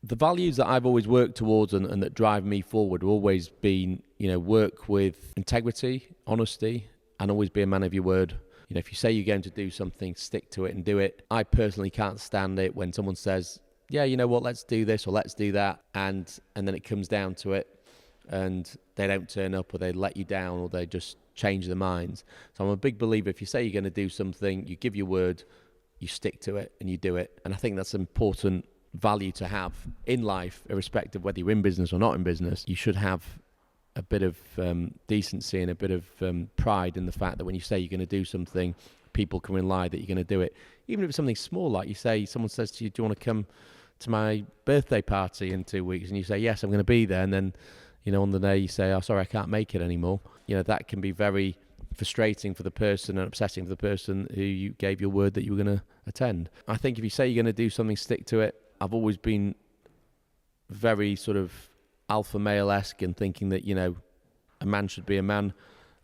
The values that I've always worked towards and that drive me forward have always been, work with integrity, honesty, and always be a man of your word. If you say you're going to do something, stick to it and do it. I personally can't stand it when someone says, yeah, you know what, let's do this or let's do that, and then it comes down to it and they don't turn up, or they let you down, or they just change their minds. So I'm a big believer, if you say you're going to do something, you give your word, you stick to it and you do it. And I think that's important value to have in life, irrespective of whether you're in business or not in business. You should have a bit of decency and a bit of pride in the fact that when you say you're going to do something, people can rely that you're going to do it. Even if it's something small, like you say, someone says to you, do you want to come to my birthday party in 2 weeks? And you say, yes, I'm going to be there. And then, on the day you say, oh, sorry, I can't make it anymore. That can be very frustrating for the person and upsetting for the person who you gave your word that you were going to attend. I think if you say you're going to do something, stick to it. I've always been very sort of alpha male-esque in thinking that, a man should be a man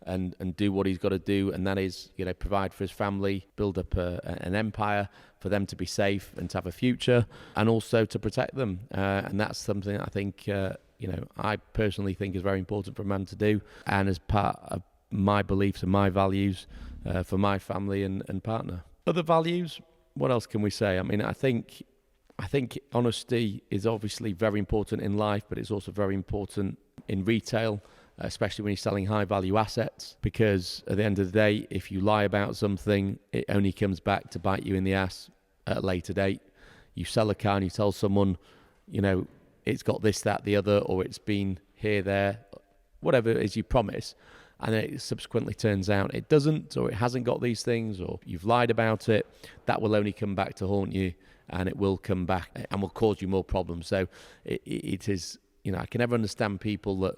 and do what he's got to do, and that is, provide for his family, build up an empire for them to be safe and to have a future, and also to protect them. And that's something I think, I personally think is very important for a man to do, and as part of my beliefs and my values for my family and partner. Other values, what else can we say? I mean, I think honesty is obviously very important in life, but it's also very important in retail, especially when you're selling high-value assets, because at the end of the day, if you lie about something, it only comes back to bite you in the ass at a later date. You sell a car and you tell someone, it's got this, that, the other, or it's been here, there, whatever it is you promise, and then it subsequently turns out it doesn't, or it hasn't got these things, or you've lied about it, that will only come back to haunt you, and it will come back and will cause you more problems. So it is, I can never understand people that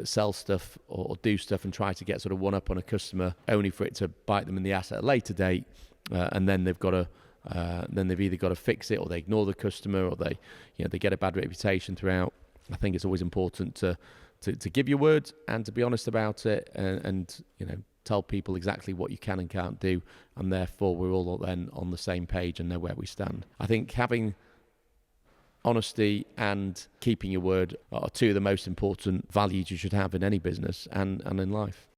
sell stuff or do stuff and try to get sort of one up on a customer only for it to bite them in the ass at a later date, and then they've got to then they've either got to fix it, or they ignore the customer, or they get a bad reputation throughout. I think it's always important to give your word and to be honest about it, and tell people exactly what you can and can't do, and therefore we're all then on the same page and know where we stand. I think having honesty and keeping your word are two of the most important values you should have in any business and in life.